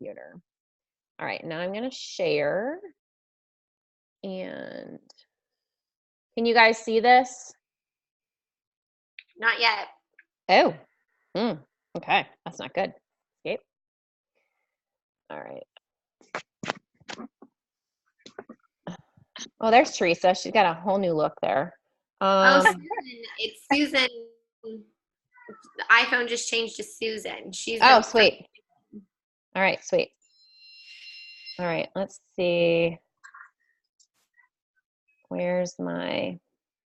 computer. All right, now I'm going to share. And can you guys see this? Not yet. Oh, okay. That's not good. Escape. All right. Oh, there's Teresa. She's got a whole new look there. Susan. It's Susan. The iPhone just changed to Susan. She's oh, sweet. All right, sweet. All right, let's see. Where's my,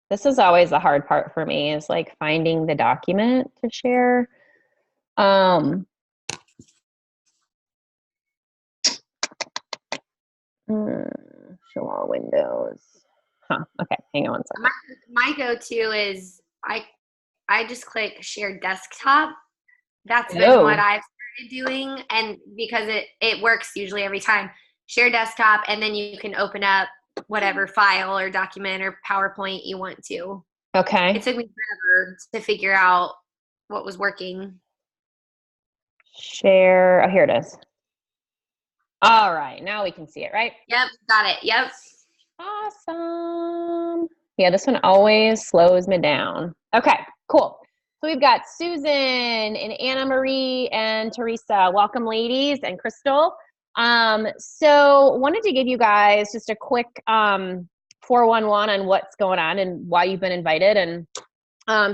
this is always the hard part for me, is like finding the document to share. Show all windows. Okay, hang on one second. My go-to is I just click share desktop. That's been what I've started doing, and because it works usually every time. Share desktop, and then you can open up whatever file or document or PowerPoint you want to. Okay. It took me forever to figure out what was working. Share. Oh, here it is. All right, now we can see it, right? Yep, got it. Yep. Awesome. Yeah, this one always slows me down. Okay, cool. So we've got Susan and Anna Marie and Teresa. Welcome, ladies, and Crystal. So wanted to give you guys just a quick 411 on what's going on and why you've been invited. And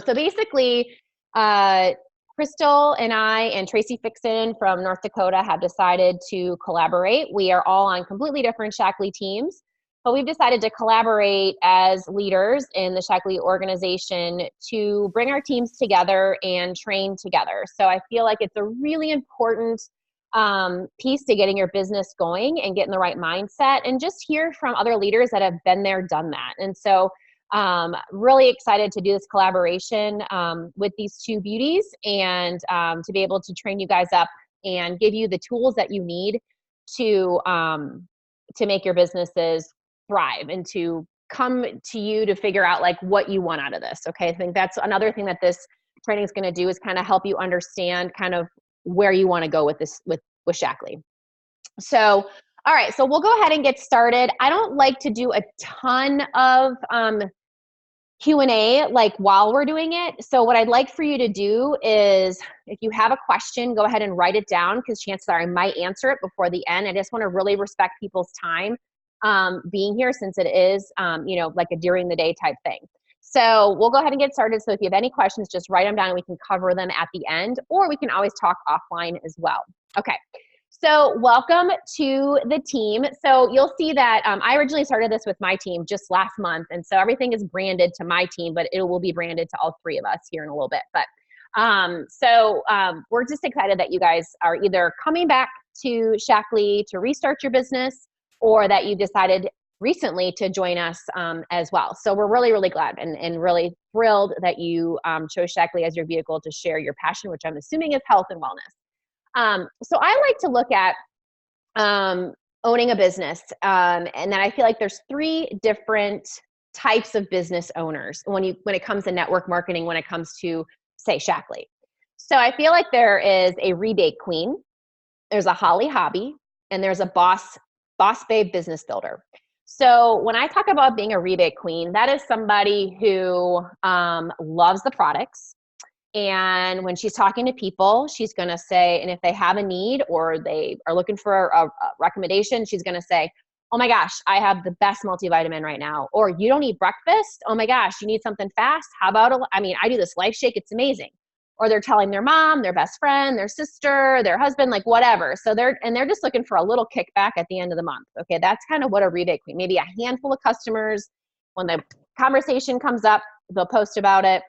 so basically, Crystal and I and Tracy Fixon from North Dakota have decided to collaborate. We are all on completely different Shaklee teams, but we've decided to collaborate as leaders in the Shaklee organization to bring our teams together and train together. So I feel like it's a really important piece to getting your business going and getting the right mindset, and just hear from other leaders that have been there, done that. And so really excited to do this collaboration with these two beauties, and to be able to train you guys up and give you the tools that you need to make your businesses thrive and to come to you to figure out like what you want out of this. Okay, I think that's another thing that this training is going to do, is kind of help you understand kind of where you want to go with this with Shaklee. So all right, so we'll go ahead and get started. I don't like to do a ton of Q&A like while we're doing it. So what I'd like for you to do is, if you have a question, go ahead and write it down, because chances are I might answer it before the end. I just want to really respect people's time being here, since it is, you know, like a during the day type thing. So we'll go ahead and get started. So if you have any questions, just write them down and we can cover them at the end, or we can always talk offline as well. Okay. So welcome to the team. So you'll see that I originally started this with my team just last month. And so everything is branded to my team, but it will be branded to all three of us here in a little bit. But we're just excited that you guys are either coming back to Shaklee to restart your business, or that you decided recently to join us as well. So we're really, really glad and really thrilled that you chose Shaklee as your vehicle to share your passion, which I'm assuming is health and wellness. So I like to look at owning a business, and then I feel like there's three different types of business owners when it comes to network marketing, when it comes to, say, Shaklee. So I feel like there is a rebate queen, there's a Holly hobby, and there's a boss babe business builder. So when I talk about being a rebate queen, that is somebody who loves the products. And when she's talking to people, she's going to say, and if they have a need or they are looking for a recommendation, she's going to say, oh my gosh, I have the best multivitamin right now. Or you don't eat breakfast? Oh my gosh, you need something fast? How about, I do this Life Shake, it's amazing. Or they're telling their mom, their best friend, their sister, their husband, like whatever. So they're just looking for a little kickback at the end of the month. Okay, that's kind of what a rebate queen, maybe a handful of customers. When the conversation comes up, they'll post about it.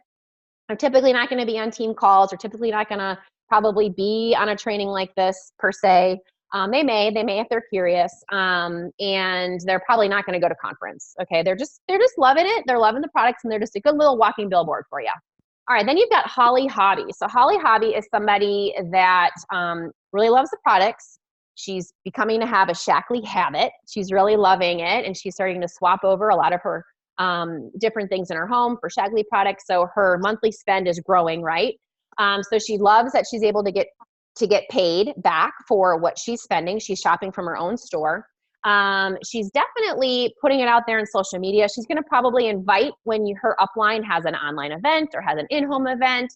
They're typically not going to be on team calls, or typically not going to probably be on a training like this per se. They may if they're curious, and they're probably not going to go to conference. Okay, they're just loving it. They're loving the products, and they're just a good little walking billboard for you. All right, then you've got Holly Hobby. So Holly Hobby is somebody that really loves the products. She's becoming to have a Shaklee habit. She's really loving it, and she's starting to swap over a lot of her different things in her home for Shaklee products. So her monthly spend is growing, right? So she loves that she's able to get to get paid back for what she's spending. She's shopping from her own store. She's definitely putting it out there in social media. She's going to probably invite when her upline has an online event or has an in-home event.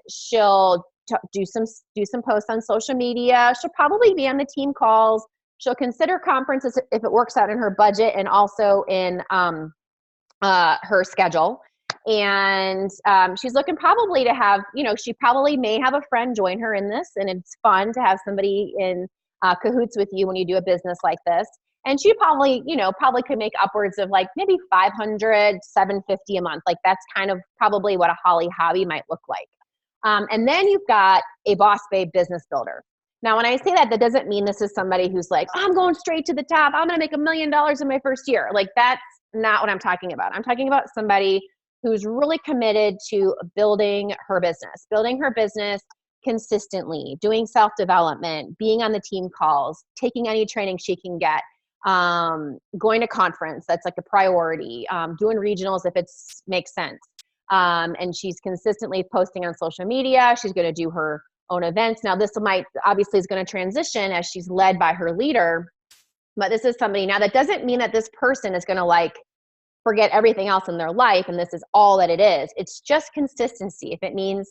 She'll do some posts on social media. She'll probably be on the team calls. She'll consider conferences if it works out in her budget and also in her schedule. And she's looking probably to have, she probably may have a friend join her in this, and it's fun to have somebody in cahoots with you when you do a business like this. And she probably could make upwards of like maybe $500, $750 a month. Like that's kind of probably what a Holly hobby might look like. And then you've got a boss babe business builder. Now, when I say that, that doesn't mean this is somebody who's like, I'm going straight to the top. I'm going to make $1 million in my first year. Like that's not what I'm talking about. I'm talking about somebody who's really committed to building her business consistently, doing self-development, being on the team calls, taking any training she can get, going to conference, that's like a priority, doing regionals if it makes sense. And she's consistently posting on social media. She's going to do her own events. Now this obviously is going to transition as she's led by her leader, but this is somebody, now that doesn't mean that this person is going to like forget everything else in their life and this is all that it is. It's just consistency. If it means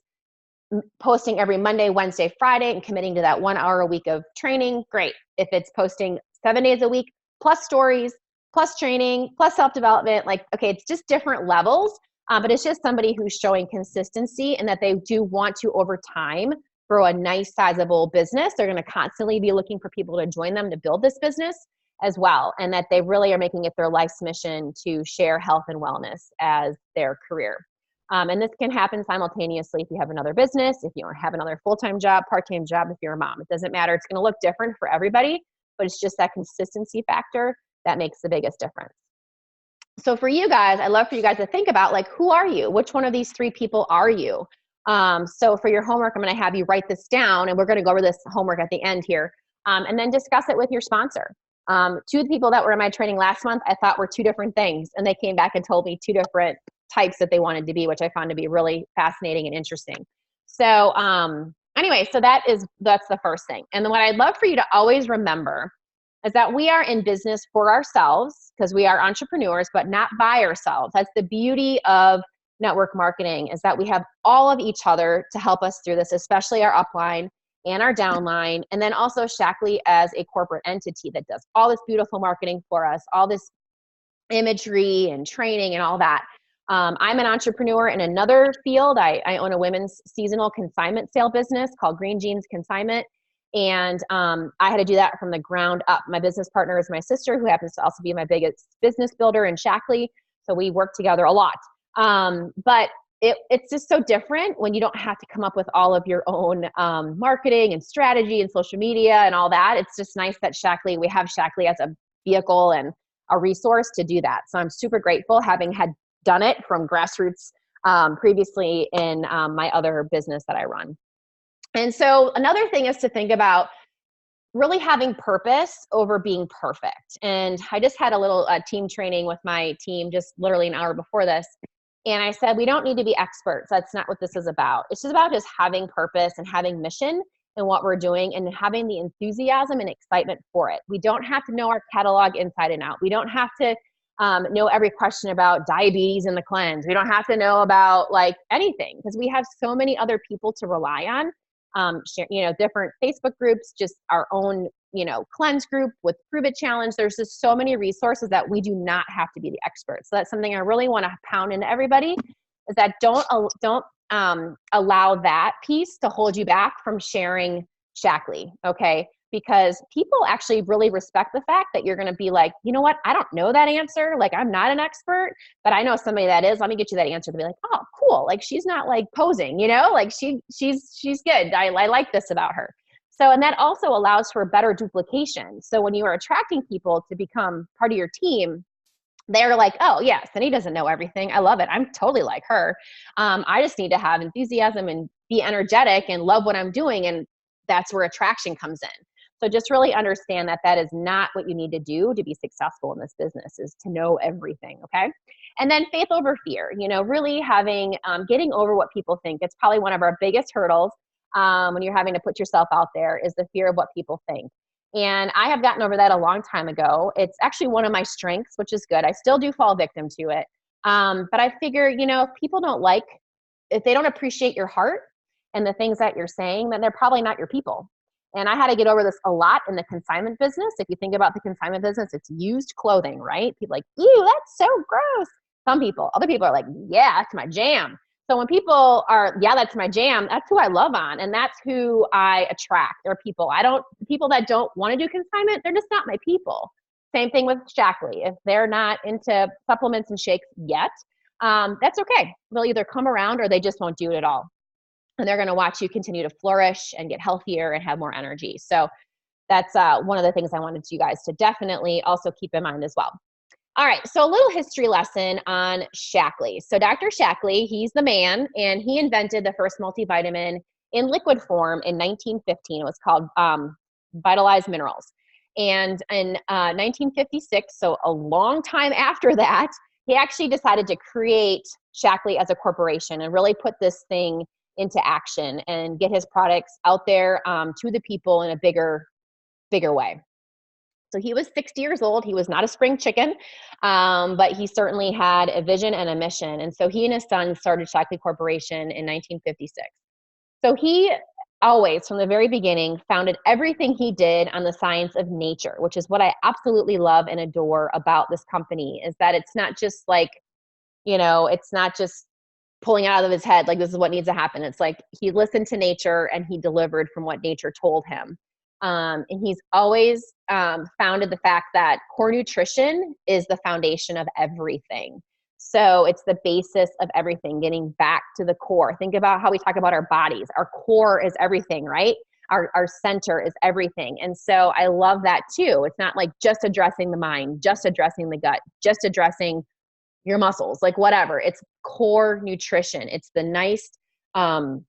posting every Monday, Wednesday, Friday and committing to that 1 hour a week of training, great. If it's posting 7 days a week, plus stories, plus training, plus self-development, like, okay, it's just different levels, but it's just somebody who's showing consistency and that they do want to, over time, grow a nice sizable business. They're going to constantly be looking for people to join them to build this business as well. And that they really are making it their life's mission to share health and wellness as their career. And this can happen simultaneously if you have another business, if you have another full-time job, part-time job, if you're a mom. It doesn't matter. It's going to look different for everybody, but it's just that consistency factor that makes the biggest difference. So for you guys, I'd love for you guys to think about, like, who are you? Which one of these 3 people are you? So for your homework, I'm going to have you write this down, and we're going to go over this homework at the end here, and then discuss it with your sponsor. 2 of the people that were in my training last month, I thought were 2 different things, and they came back and told me 2 different types that they wanted to be, which I found to be really fascinating and interesting. So anyway, so that's the first thing. And then what I'd love for you to always remember is that we are in business for ourselves because we are entrepreneurs, but not by ourselves. That's the beauty of network marketing, is that we have all of each other to help us through this, especially our upline and our downline. And then also Shaklee as a corporate entity that does all this beautiful marketing for us, all this imagery and training and all that. I'm an entrepreneur in another field. I own a women's seasonal consignment sale business called Green Jeans Consignment. And I had to do that from the ground up. My business partner is my sister, who happens to also be my biggest business builder in Shaklee. So we work together a lot. But it's just so different when you don't have to come up with all of your own marketing and strategy and social media and all that. It's just nice that we have Shaklee as a vehicle and a resource to do that. So I'm super grateful, having had done it from grassroots previously in my other business that I run. And so another thing is to think about really having purpose over being perfect. And I just had a little team training with my team just literally an hour before this. And I said, we don't need to be experts. That's not what this is about. It's just about just having purpose and having mission in what we're doing and having the enthusiasm and excitement for it. We don't have to know our catalog inside and out. We don't have to know every question about diabetes and the cleanse. We don't have to know about like anything, because we have so many other people to rely on. Share, different Facebook groups, just our own, cleanse group with Prove It Challenge. There's just so many resources that we do not have to be the experts. So that's something I really want to pound into everybody, is that don't allow that piece to hold you back from sharing Shaklee. Okay. Because people actually really respect the fact that you're going to be like, you know what? I don't know that answer. Like, I'm not an expert, but I know somebody that is. Let me get you that answer. To be like, oh, cool. Like, she's not like posing, like she's good. I like this about her. So, and that also allows for better duplication. So when you are attracting people to become part of your team, they're like, oh yes, and he doesn't know everything. I love it. I'm totally like her. I just need to have enthusiasm and be energetic and love what I'm doing. And that's where attraction comes in. So just really understand that that is not what you need to do to be successful in this business, is to know everything, okay? And then faith over fear, really having, getting over what people think. It's probably one of our biggest hurdles. when you're having to put yourself out there, is the fear of what people think. And I have gotten over that a long time ago. It's actually one of my strengths, which is good. I still do fall victim to it. But I figure, if they don't appreciate your heart and the things that you're saying, then they're probably not your people. And I had to get over this a lot in the consignment business. If you think about the consignment business, it's used clothing, right? People are like, ew, that's so gross. Other people are like, yeah, that's my jam. So when people are, yeah, that's my jam, that's who I love on. And that's who I attract. They're people. People that don't want to do consignment, they're just not my people. Same thing with Shaklee. If they're not into supplements and shakes yet, that's okay. They'll either come around or they just won't do it at all. And they're going to watch you continue to flourish and get healthier and have more energy. So that's one of the things I wanted you guys to definitely also keep in mind as well. All right, so a little history lesson on Shaklee. So Dr. Shaklee, he's the man, and he invented the first multivitamin in liquid form in 1915. It was called Vitalized Minerals. And in 1956, so a long time after that, he actually decided to create Shaklee as a corporation and really put this thing into action and get his products out there to the people in a bigger way. So he was 60 years old. He was not a spring chicken, but he certainly had a vision and a mission. And so he and his son started Shaklee Corporation in 1956. So he always, from the very beginning, founded everything he did on the science of nature, which is what I absolutely love and adore about this company, is that it's not just like, it's not just pulling it out of his head, like this is what needs to happen. It's like he listened to nature and he delivered from what nature told him. And he's always founded the fact that core nutrition is the foundation of everything. So it's the basis of everything, getting back to the core. Think about how we talk about our bodies. Our core is everything, right? Our center is everything. And so I love that too. It's not like just addressing the mind, just addressing the gut, just addressing your muscles, like whatever. It's core nutrition. It's the nice kind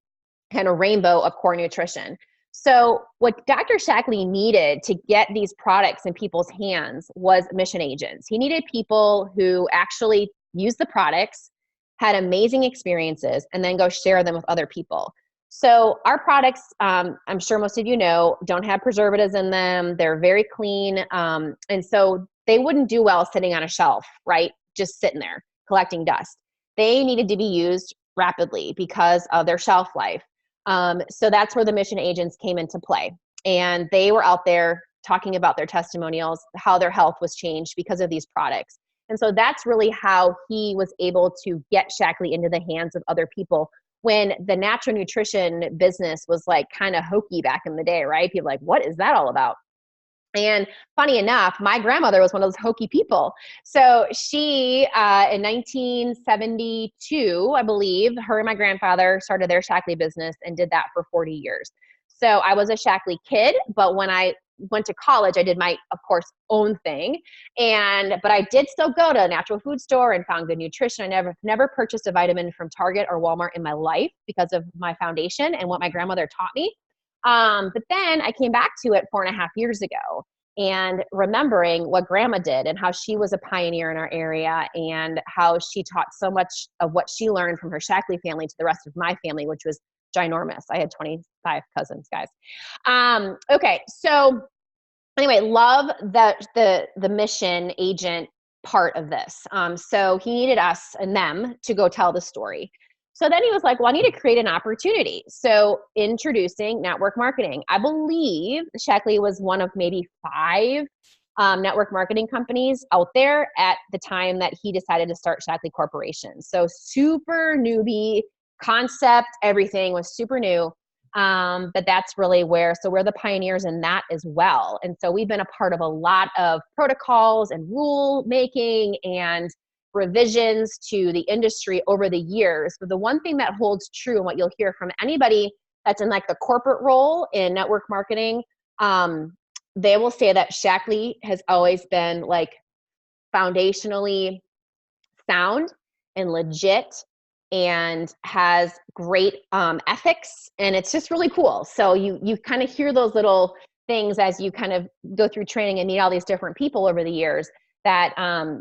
of rainbow of core nutrition. So what Dr. Shaklee needed to get these products in people's hands was mission agents. He needed people who actually used the products, had amazing experiences, and then go share them with other people. So our products, I'm sure most of you know, don't have preservatives in them. They're very clean. And so they wouldn't do well sitting on a shelf, right? Just sitting there collecting dust. They needed to be used rapidly because of their shelf life. So that's where the mission agents came into play. And they were out there talking about their testimonials, how their health was changed because of these products. And so that's really how he was able to get Shaklee into the hands of other people when the natural nutrition business was like kind of hokey back in the day, right? People like, what is that all about? And funny enough, my grandmother was one of those hokey people. So she, in 1972, I believe, her and my grandfather started their Shaklee business and did that for 40 years. So I was a Shaklee kid, but when I went to college, I did my, of course, own thing. But I did still go to a natural food store and found good nutrition. I never purchased a vitamin from Target or Walmart in my life because of my foundation and what my grandmother taught me. But then I came back to it 4.5 years ago and remembering what grandma did and how she was a pioneer in our area and how she taught so much of what she learned from her Shaklee family to the rest of my family, which was ginormous. I had 25 cousins, guys. Okay. So anyway, love the mission agent part of this. So he needed us and them to go tell the story. So then he was like, well, I need to create an opportunity. So introducing network marketing. I believe Shaklee was one of maybe 5 network marketing companies out there at the time that he decided to start Shaklee Corporation. So super newbie concept, everything was super new. But that's really we're the pioneers in that as well. And so we've been a part of a lot of protocols and rule making and revisions to the industry over the years. But the one thing that holds true and what you'll hear from anybody that's in like the corporate role in network marketing, they will say that Shaklee has always been like foundationally sound and legit and has great ethics, and it's just really cool. So you kind of hear those little things as you kind of go through training and meet all these different people over the years that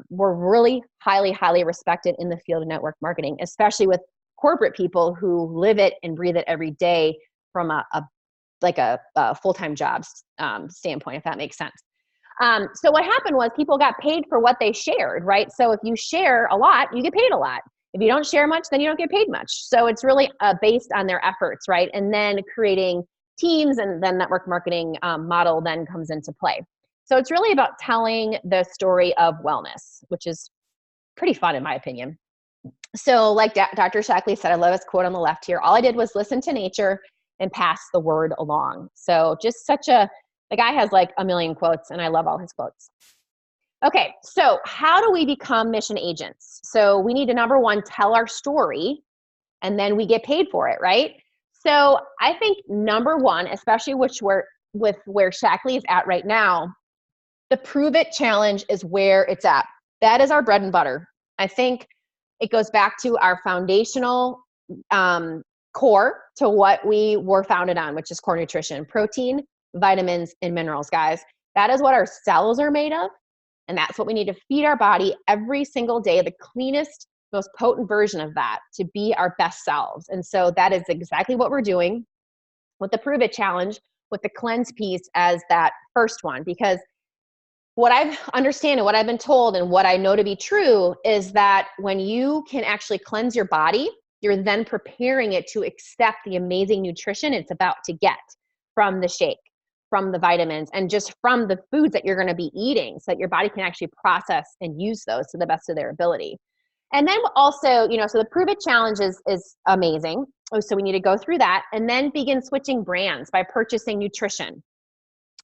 were really highly, highly respected in the field of network marketing, especially with corporate people who live it and breathe it every day a full-time job standpoint, if that makes sense. So what happened was people got paid for what they shared, right? So if you share a lot, you get paid a lot. If you don't share much, then you don't get paid much. So it's really based on their efforts, right? And then creating teams, and then network marketing model then comes into play. So it's really about telling the story of wellness, which is pretty fun in my opinion. So like Dr. Shaklee said, I love his quote on the left here. All I did was listen to nature and pass the word along. So just the guy has like a million quotes, and I love all his quotes. Okay, so how do we become mission agents? So we need to, number one, tell our story, and then we get paid for it, right? So I think number one, especially with where Shaklee is at right now, the Prove It Challenge is where it's at. That is our bread and butter. I think it goes back to our foundational core to what we were founded on, which is core nutrition, protein, vitamins, and minerals, guys. That is what our cells are made of. And that's what we need to feed our body every single day, the cleanest, most potent version of that to be our best selves. And so that is exactly what we're doing with the Prove It Challenge, with the cleanse piece as that first one. Because what I've understand and what I've been told and what I know to be true is that when you can actually cleanse your body, you're then preparing it to accept the amazing nutrition it's about to get from the shake, from the vitamins, and just from the foods that you're going to be eating, so that your body can actually process and use those to the best of their ability. And then also, so the Prove It Challenge is amazing. So we need to go through that and then begin switching brands by purchasing nutrition.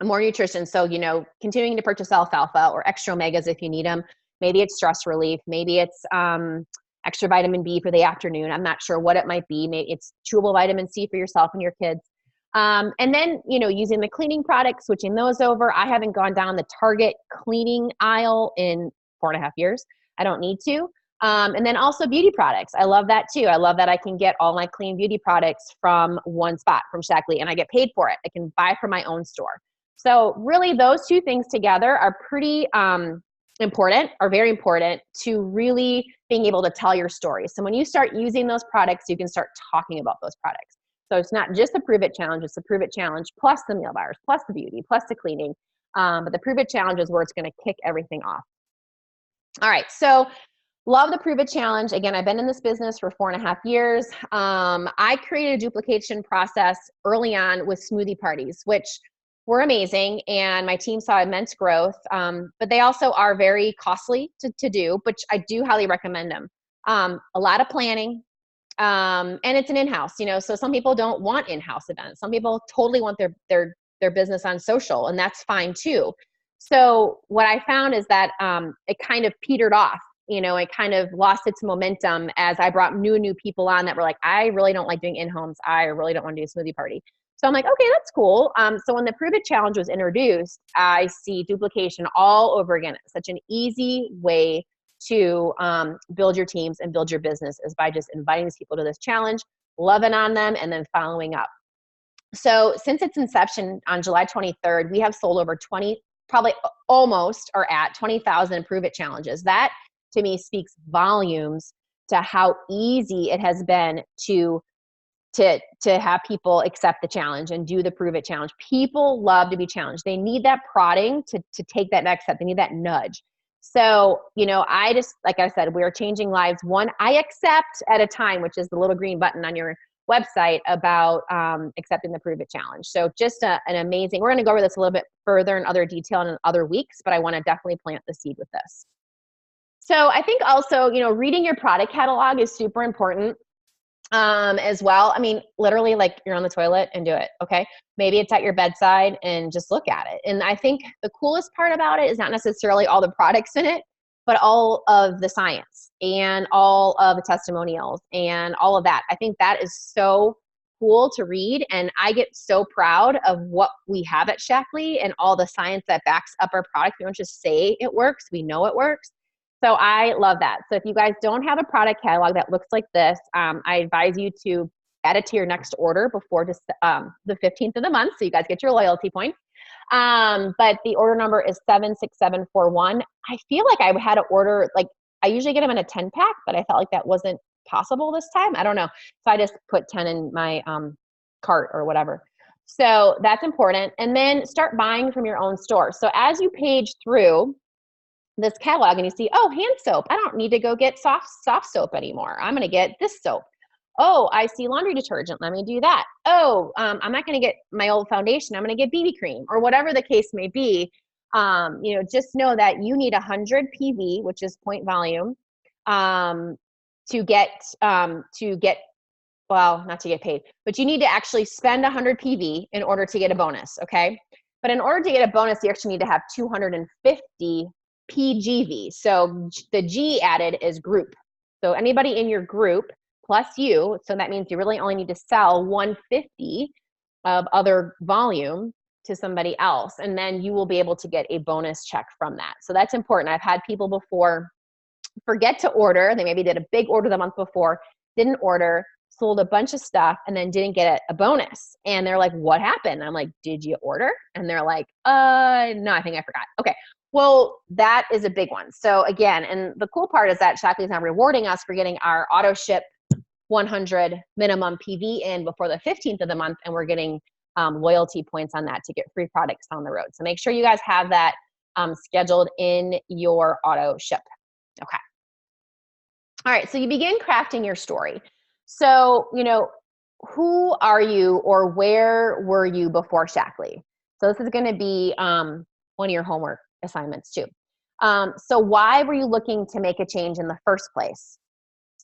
More nutrition. So, continuing to purchase alfalfa or extra omegas if you need them. Maybe it's stress relief. Maybe it's extra vitamin B for the afternoon. I'm not sure what it might be. Maybe it's chewable vitamin C for yourself and your kids. And then, using the cleaning products, switching those over. I haven't gone down the Target cleaning aisle in 4.5 years. I don't need to. And then also beauty products. I love that too. I love that I can get all my clean beauty products from one spot, from Shaklee, and I get paid for it. I can buy from my own store. So really those two things together are pretty important, are very important to really being able to tell your story. So when you start using those products, you can start talking about those products. So it's not just the Prove It Challenge, it's the Prove It Challenge plus the meal bars, plus the beauty, plus the cleaning. But the Prove It Challenge is where it's going to kick everything off. All right, so love the Prove It Challenge. Again, I've been in this business for 4.5 years. I created a duplication process early on with smoothie parties, which were amazing, and my team saw immense growth, but they also are very costly to do, which I do highly recommend them. A lot of planning, and it's an in-house, so some people don't want in-house events. Some people totally want their business on social, and that's fine too. So what I found is that it kind of petered off. It kind of lost its momentum as I brought new people on that were like, I really don't like doing in-homes. I really don't want to do a smoothie party. So I'm like, okay, that's cool. So when the Prove It Challenge was introduced, I see duplication all over again. It's such an easy way to build your teams and build your business is by just inviting these people to this challenge, loving on them, and then following up. So since its inception on July 23rd, we have sold over 20, probably almost are at 20,000 Prove It Challenges. That to me speaks volumes to how easy it has been to have people accept the challenge and do the Prove It Challenge. People love to be challenged. They need that prodding to take that next step. They need that nudge. So, I just, like I said, we're changing lives one I accept at a time, which is the little green button on your website about accepting the Prove It Challenge. So just an amazing, we're going to go over this a little bit further in other detail in other weeks, but I want to definitely plant the seed with this. So I think also, reading your product catalog is super important. As well. I mean, literally like you're on the toilet and do it. Okay. Maybe it's at your bedside and just look at it. And I think the coolest part about it is not necessarily all the products in it, but all of the science and all of the testimonials and all of that. I think that is so cool to read. And I get so proud of what we have at Shaklee and all the science that backs up our product. We don't just say it works. We know it works. So I love that. So if you guys don't have a product catalog that looks like this, I advise you to add it to your next order before just, the 15th of the month, so you guys get your loyalty points. But the order number is 76741. I feel like I had to order, like I usually get them in a 10-pack, but I felt like that wasn't possible this time. I don't know. So I just put 10 in my cart or whatever. So that's important. And then start buying from your own store. So as you page through this catalog and you see, oh, hand soap, I don't need to go get soft soap anymore. I'm going to get this soap. Oh, I see laundry detergent. Let me do that. Oh, I'm not going to get my old foundation. I'm going to get BB cream or whatever the case may be. Just know that you need 100 PV, which is point volume, to get, well, not to get paid, but you need to actually spend 100 PV in order to get a bonus, okay? But in order to get a bonus, you actually need to have 250 PGV. So the G added is group. So anybody in your group plus you, so that means you really only need to sell 150 of other volume to somebody else, and then you will be able to get a bonus check from that. So that's important. I've had people before forget to order. They maybe did a big order the month before, didn't order, sold a bunch of stuff, and then didn't get a bonus. And they're like, what happened? I'm like, did you order? And they're like, no, I think I forgot. Okay. Well, that is a big one. So again, and the cool part is that Shaklee is now rewarding us for getting our auto ship 100 minimum PV in before the 15th of the month. And we're getting loyalty points on that to get free products on the road. So make sure you guys have that scheduled in your auto ship. Okay. All right. So you begin crafting your story. So, who are you or where were you before Shaklee? So this is going to be one of your homework assignments too. So why were you looking to make a change in the first place?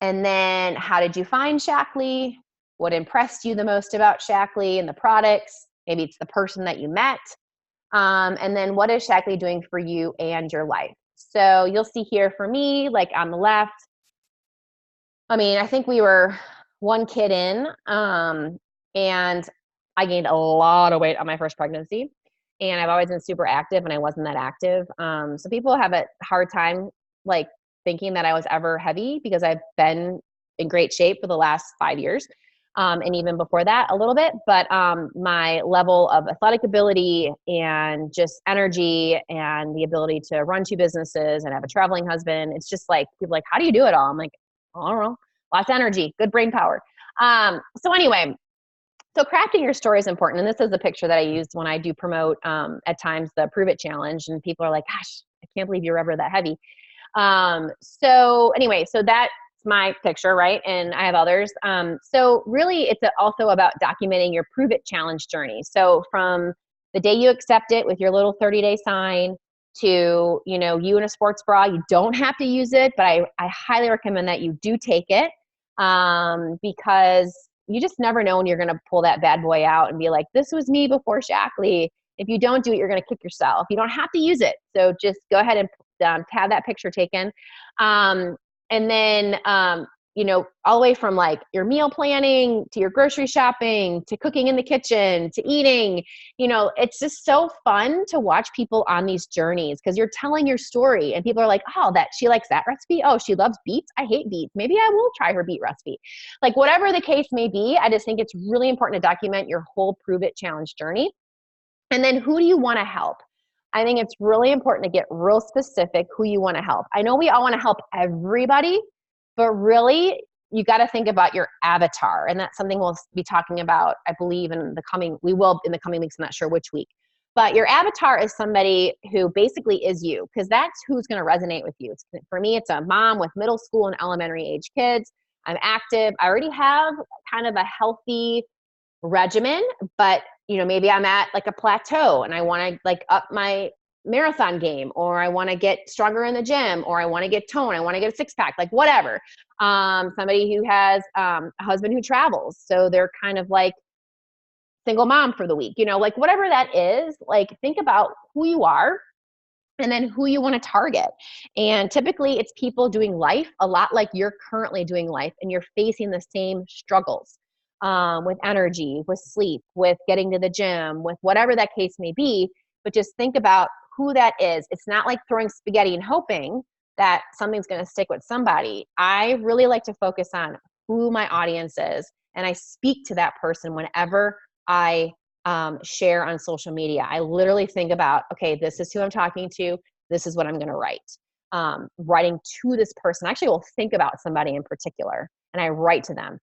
And then how did you find Shaklee? What impressed you the most about Shaklee and the products? Maybe it's the person that you met. And then what is Shaklee doing for you and your life? So you'll see here for me, like on the left, I think we were one kid in, and I gained a lot of weight on my first pregnancy, and I've always been super active and I wasn't that active. So people have a hard time like thinking that I was ever heavy because I've been in great shape for the last 5 years. And even before that a little bit, but my level of athletic ability and just energy and the ability to run 2 businesses and have a traveling husband, it's just like, people are like, how do you do it all? I'm like, I don't know, lots of energy, good brain power. So anyway, so crafting your story is important. And this is a picture that I used when I do promote at times the Prove It Challenge. And people are like, gosh, I can't believe you're ever that heavy. So anyway, so that's my picture, right? And I have others. So really it's also about documenting your Prove It Challenge journey. So from the day you accept it with your little 30-day sign to, you in a sports bra, you don't have to use it, but I highly recommend that you do take it because you just never know when you're going to pull that bad boy out and be like, this was me before Shaklee. If you don't do it, you're going to kick yourself. You don't have to use it. So just go ahead and have that picture taken. And then, all the way from like your meal planning to your grocery shopping, to cooking in the kitchen, to eating, it's just so fun to watch people on these journeys because you're telling your story and people are like, oh, that she likes that recipe. Oh, she loves beets. I hate beets. Maybe I will try her beet recipe. Like whatever the case may be, I just think it's really important to document your whole Prove It Challenge journey. And then who do you want to help? I think it's really important to get real specific who you want to help. I know we all want to help everybody, but really you got to think about your avatar. And that's something we'll be talking about, I believe in the coming weeks. I'm not sure which week, but your avatar is somebody who basically is you, because that's who's going to resonate with you. For me, it's a mom with middle school and elementary age kids. I'm active. I already have kind of a healthy regimen, but maybe I'm at like a plateau and I want to like up my marathon game, or I want to get stronger in the gym, or I want to get toned. I want to get a 6-pack, like whatever. Somebody who has a husband who travels. So they're kind of like single mom for the week, like whatever that is, like think about who you are and then who you want to target. And typically it's people doing life a lot like you're currently doing life, and you're facing the same struggles. With energy, with sleep, with getting to the gym, with whatever that case may be, but just think about who that is. It's not like throwing spaghetti and hoping that something's going to stick with somebody. I really like to focus on who my audience is, and I speak to that person whenever I share on social media. I literally think about, okay, this is who I'm talking to. This is what I'm going to write. Writing to this person. Actually, I will think about somebody in particular, and I write to them.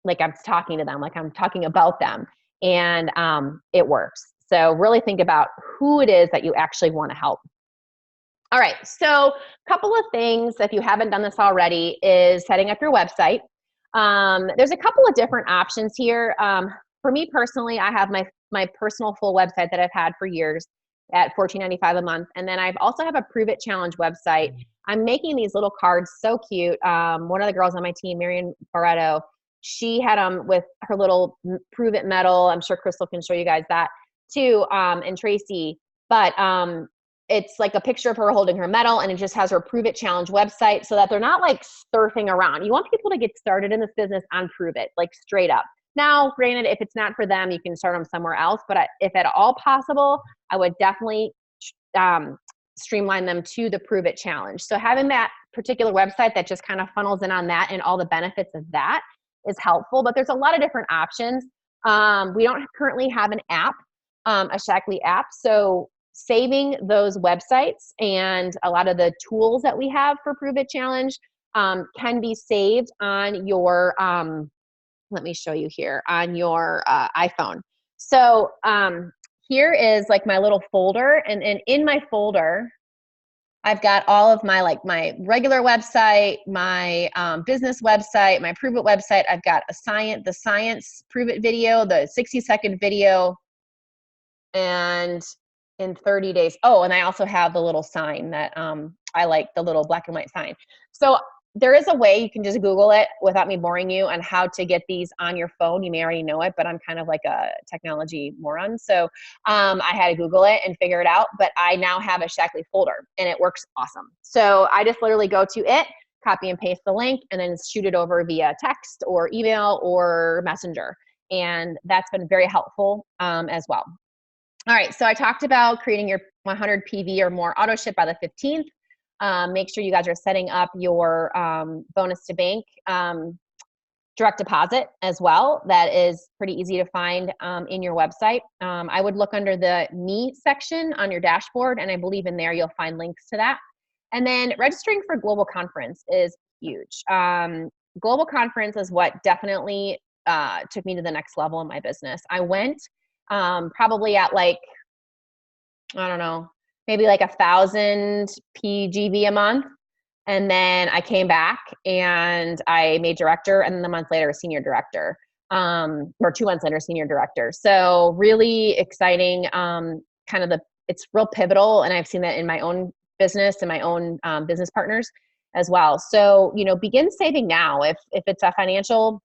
like I'm talking to them, like I'm talking about them, and it works. So really think about who it is that you actually want to help. All right, so a couple of things, if you haven't done this already, is setting up your website. There's a couple of different options here. For me personally, I have my personal full website that I've had for years at $14.95 a month. And then I've also have a Prove It Challenge website. I'm making these little cards, so cute. One of the girls on my team, Marian Barretto, she had them with her little Prove It medal. I'm sure Crystal can show you guys that too, and Tracy. But it's like a picture of her holding her medal, and it just has her Prove It Challenge website so that they're not like surfing around. You want people to get started in this business on Prove It, like straight up. Now, granted, if it's not for them, you can start them somewhere else. But if at all possible, I would definitely streamline them to the Prove It Challenge. So having that particular website that just kind of funnels in on that and all the benefits of that is helpful. But there's a lot of different options. We don't currently have an app, a Shaklee app. So saving those websites and a lot of the tools that we have for Prove It Challenge can be saved on your, let me show you here, on your iPhone. So here is like my little folder, and in my folder, I've got all of my, like my regular website, my business website, my Prove It website. I've got the science Prove It video, the 60-second video, and in 30 days. Oh, and I also have the little sign that I like, the little black and white sign. So there is a way you can just Google it without me boring you on how to get these on your phone. You may already know it, but I'm kind of like a technology moron. So I had to Google it and figure it out, but I now have a Shaklee folder and it works awesome. So I just literally go to it, copy and paste the link, and then shoot it over via text or email or messenger. And that's been very helpful as well. All right, so I talked about creating your 100 PV or more auto ship by the 15th. Make sure you guys are setting up your bonus to bank direct deposit as well. That is pretty easy to find in your website. I would look under the Me section on your dashboard, and I believe in there you'll find links to that. And then registering for Global Conference is huge. Global Conference is what definitely took me to the next level in my business. I went probably at like, I don't know, maybe like 1,000 PGV a month. And then I came back and I made director, and then a month later, senior director, or 2 months later, senior director. So really exciting, it's real pivotal. And I've seen that in my own business and my own business partners as well. So, begin saving now. If it's a financial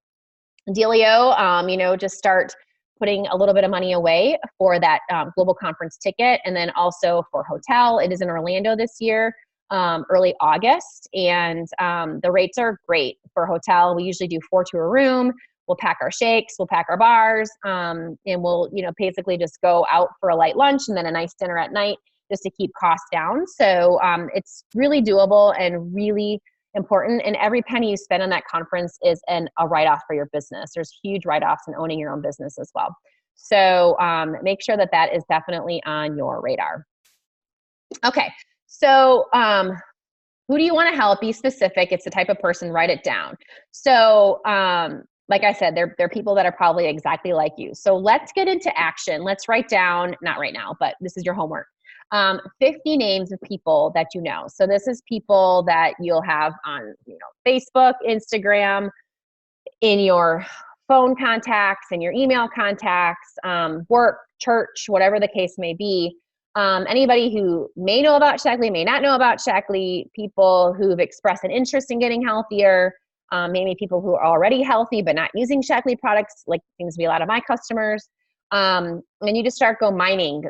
dealio, just start putting a little bit of money away for that global conference ticket. And then also for hotel. It is in Orlando this year, early August. And the rates are great for hotel. We usually do 4 to a room. We'll pack our shakes, we'll pack our bars, and we'll, basically just go out for a light lunch and then a nice dinner at night just to keep costs down. So it's really doable and really important. And every penny you spend on that conference is a write-off for your business. There's huge write-offs in owning your own business as well. So make sure that is definitely on your radar. Okay, so who do you want to help? Be specific. It's the type of person, write it down. So like I said, they're people that are probably exactly like you. So let's get into action. Let's write down, not right now, but this is your homework. 50 names of people that you know. So this is people that you'll have on, Facebook, Instagram, in your phone contacts, in your email contacts, work, church, whatever the case may be. Anybody who may know about Shaklee, may not know about Shaklee, people who've expressed an interest in getting healthier, maybe people who are already healthy but not using Shaklee products, like seems to be a lot of my customers. And you just start go mining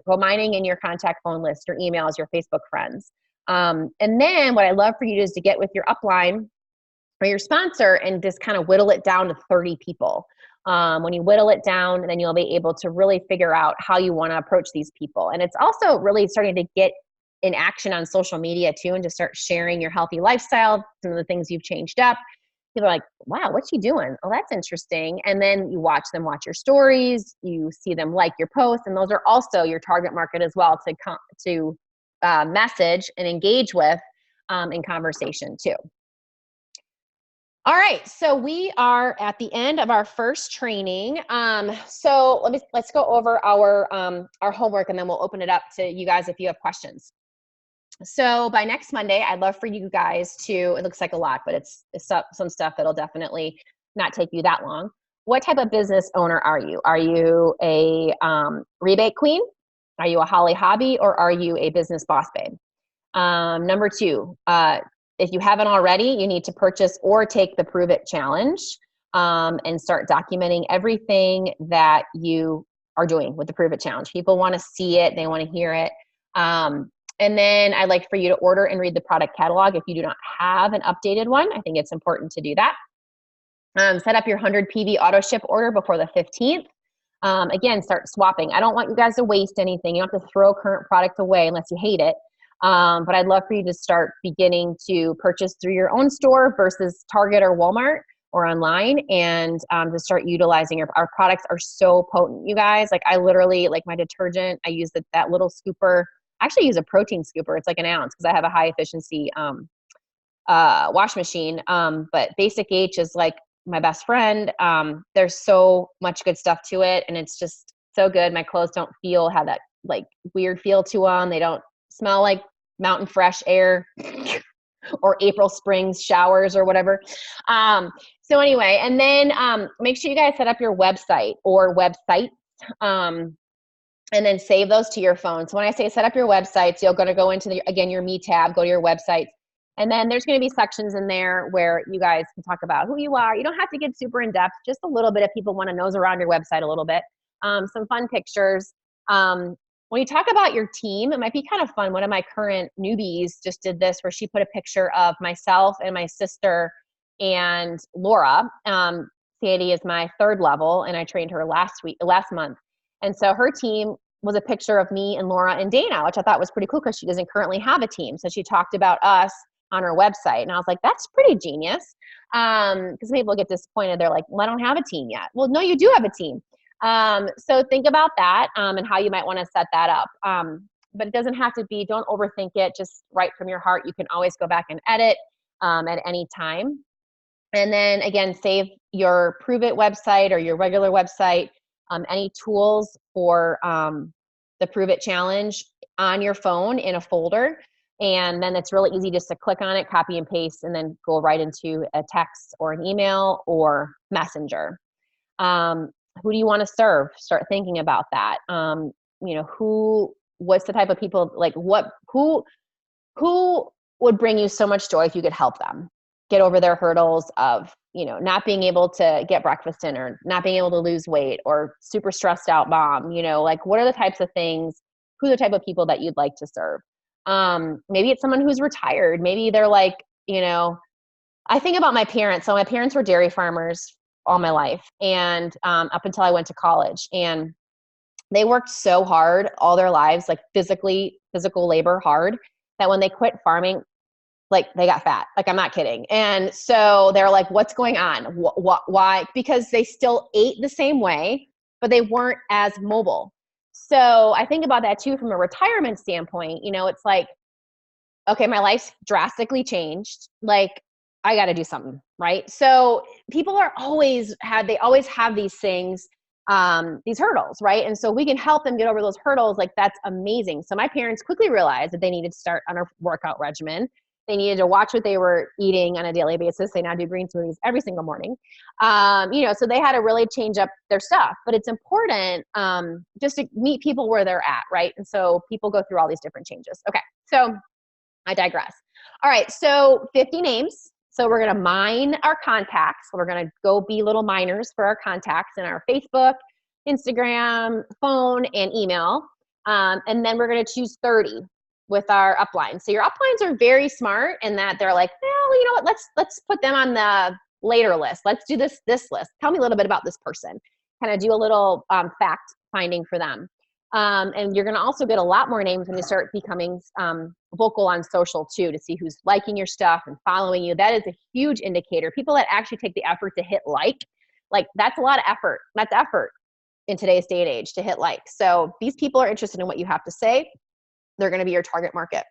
in your contact phone list, your emails, your Facebook friends. And then what I love for you is to get with your upline or your sponsor and just kind of whittle it down to 30 people. When you whittle it down, then you'll be able to really figure out how you want to approach these people. And it's also really starting to get in action on social media too, and to start sharing your healthy lifestyle, some of the things you've changed up. People are like, wow, what's she doing? Oh, that's interesting. And then you watch your stories, you see them like your posts, and those are also your target market as well to message and engage with in conversation too. All right, so we are at the end of our first training. So let's go over our homework, and then we'll open it up to you guys if you have questions. So by next Monday, I'd love for you guys to, it looks like a lot, but it's some stuff that'll definitely not take you that long. What type of business owner are you? Are you a rebate queen? Are you a Holly hobby, or are you a business boss babe? Number two, if you haven't already, you need to purchase or take the Prove It Challenge, and start documenting everything that you are doing with the Prove It Challenge. People want to see it. They want to hear it. And then I'd like for you to order and read the product catalog if you do not have an updated one. I think it's important to do that. Set up your 100 PV auto ship order before the 15th. Again, start swapping. I don't want you guys to waste anything. You don't have to throw current product away unless you hate it. But I'd love for you to start beginning to purchase through your own store versus Target or Walmart or online, and to start utilizing our products are so potent, you guys. Like I literally, like my detergent, I use that little scooper. I actually use a protein scooper. It's like an ounce because I have a high efficiency wash machine. But Basic H is like my best friend. There's so much good stuff to it, and it's just so good. My clothes don't have that like weird feel to them. They don't smell like mountain fresh air or April Springs showers or whatever. So anyway, and then make sure you guys set up your website or websites, and then save those to your phone. So when I say set up your websites, you're going to go into again, your Me tab, go to your websites. And then there's going to be sections in there where you guys can talk about who you are. You don't have to get super in depth, just a little bit if people want to nose around your website a little bit. Some fun pictures. When you talk about your team, it might be kind of fun. One of my current newbies just did this where she put a picture of myself and my sister and Laura. Sandy is my third level, and I trained her last month. And so her team was a picture of me and Laura and Dana, which I thought was pretty cool because she doesn't currently have a team. So she talked about us on her website. And I was like, that's pretty genius. Because people get disappointed. They're like, well, I don't have a team yet. Well, no, you do have a team. So think about that and how you might want to set that up. But it doesn't have to be, don't overthink it. Just write from your heart. You can always go back and edit at any time. And then again, save your Prove It website or your regular website, any tools for the Prove It Challenge on your phone in a folder. And then it's really easy just to click on it, copy and paste, and then go right into a text or an email or Messenger. Who do you want to serve? Start thinking about that. What's the type of people, like who would bring you so much joy if you could help them get over their hurdles of, not being able to get breakfast in or not being able to lose weight or super stressed out mom, like what are the types of things, who are the type of people that you'd like to serve? Maybe it's someone who's retired. Maybe they're like, I think about my parents. So my parents were dairy farmers all my life, and up until I went to college, and they worked so hard all their lives, like physical labor hard, that when they quit farming, like they got fat. Like I'm not kidding. And so they're like, what's going on? Why? Because they still ate the same way, but they weren't as mobile. So I think about that too from a retirement standpoint. It's like, okay, my life's drastically changed. Like I got to do something, right? So people always have these things, these hurdles, right? And so we can help them get over those hurdles. Like that's amazing. So my parents quickly realized that they needed to start on a workout regimen. They needed to watch what they were eating on a daily basis. They now do green smoothies every single morning. So they had to really change up their stuff, but it's important just to meet people where they're at, right? And so people go through all these different changes. Okay, so I digress. All right, so 50 names. So we're going to mine our contacts. We're going to go be little miners for our contacts in our Facebook, Instagram, phone, and email. And then we're going to choose 30 with our uplines. So your uplines are very smart in that they're like, well, you know what, let's put them on the later list. Let's do this list. Tell me a little bit about this person. Kind of do a little fact finding for them. And you're going to also get a lot more names when you start becoming vocal on social too, to see who's liking your stuff and following you. That is a huge indicator. People that actually take the effort to hit like that's a lot of effort. That's effort in today's day and age to hit like. So these people are interested in what you have to say. They're going to be your target market.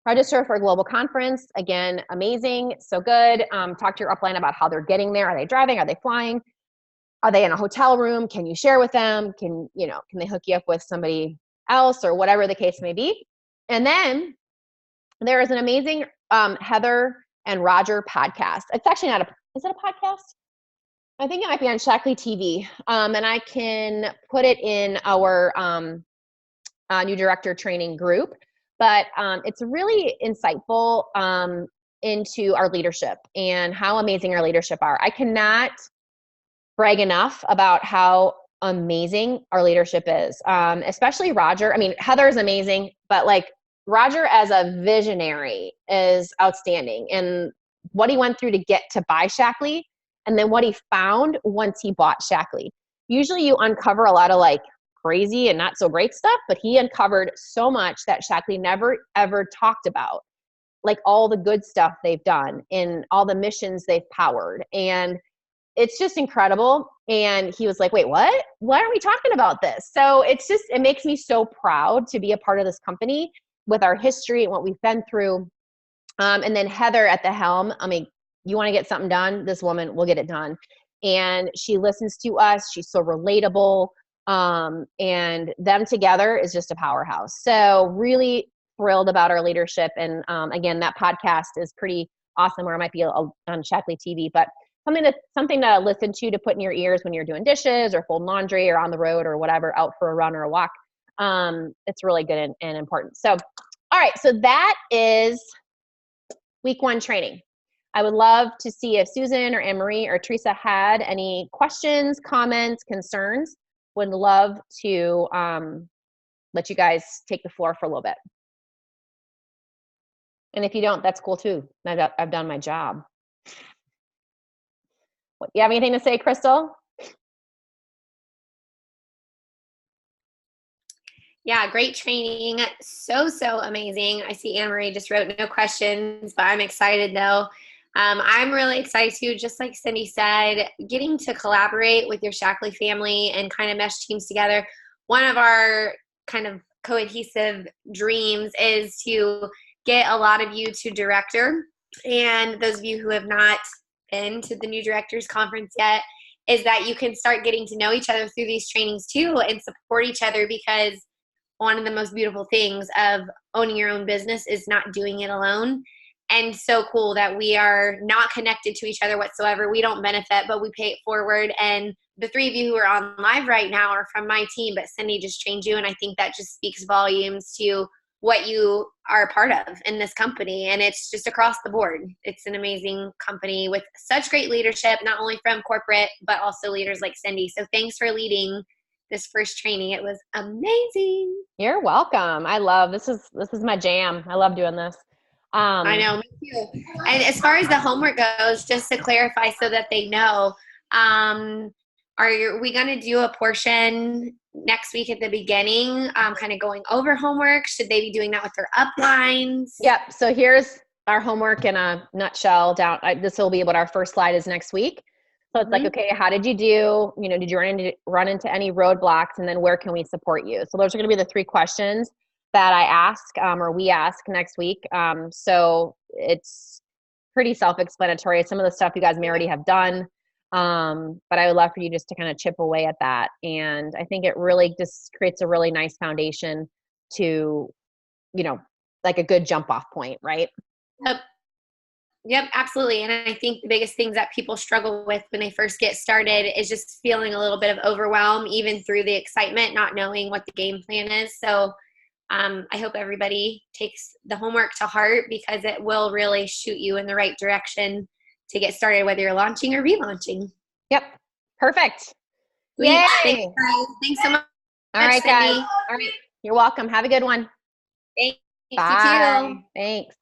register for a global conference. Again, amazing. So good. Talk to your upline about how they're getting there. Are they driving? Are they flying? Are they in a hotel room? Can you share with them? Can they hook you up with somebody else or whatever the case may be? And then there is an amazing Heather and Roger podcast. It's actually not is it a podcast? I think it might be on Shaklee TV. And I can put it in our new director training group. But it's really insightful into our leadership and how amazing our leadership are. I cannot brag enough about how amazing our leadership is, especially Roger. I mean, Heather is amazing, but like Roger as a visionary is outstanding. And what he went through to get to buy Shaklee, and then what he found once he bought Shaklee. Usually you uncover a lot of like crazy and not so great stuff, but he uncovered so much that Shaklee never ever talked about, like all the good stuff they've done and all the missions they've powered. And it's just incredible. And he was like, wait, what? Why aren't we talking about this? So it makes me so proud to be a part of this company with our history and what we've been through. And then Heather at the helm. I mean, you want to get something done, this woman will get it done. And she listens to us. She's so relatable. And them together is just a powerhouse. So really thrilled about our leadership. And again, that podcast is pretty awesome, or it might be on Shaklee TV, but something to listen to put in your ears when you're doing dishes or folding laundry or on the road or whatever, out for a run or a walk. It's really good and important. So, all right. So that is week 1 training. I would love to see if Susan or Anne-Marie or Teresa had any questions, comments, concerns. Would love to let you guys take the floor for a little bit. And if you don't, that's cool too. I've done my job. You have anything to say, Crystal? Yeah, great training. So amazing. I see Anne-Marie just wrote no questions, but I'm excited though. I'm really excited too, just like Cindy said, getting to collaborate with your Shaklee family and kind of mesh teams together. One of our kind of cohesive dreams is to get a lot of you to director. And those of you who have not been to the new directors conference yet, is that you can start getting to know each other through these trainings too and support each other, because one of the most beautiful things of owning your own business is not doing it alone. And so cool that we are not connected to each other whatsoever. We don't benefit, but we pay it forward. And the 3 of you who are on live right now are from my team, but Cindy just trained you. And I think that just speaks volumes to what you are a part of in this company. And it's just across the board. It's an amazing company with such great leadership, not only from corporate, but also leaders like Cindy. So thanks for leading this first training. It was amazing. You're welcome. I love this is my jam. I love doing this. I know, me too. And as far as the homework goes, just to clarify so that they know, are we going to do a portion next week at the beginning, kind of going over homework? Should they be doing that with their uplines? Yep. So here's our homework in a nutshell. This will be what our first slide is next week. So it's like, okay, how did you do? Did you run into any roadblocks? And then where can we support you? So those are going to be the 3 questions that I ask or we ask next week. So it's pretty self-explanatory. Some of the stuff you guys may already have done, but I would love for you just to kind of chip away at that. And I think it really just creates a really nice foundation to, like a good jump off point, right? Yep, absolutely. And I think the biggest things that people struggle with when they first get started is just feeling a little bit of overwhelm, even through the excitement, not knowing what the game plan is. So I hope everybody takes the homework to heart, because it will really shoot you in the right direction to get started, whether you're launching or relaunching. Yep. Perfect. Yay. Thanks, guys. Thanks so much. All right, Cindy. Guys. All right. You're welcome. Have a good one. Thanks. Bye. You too. Thanks.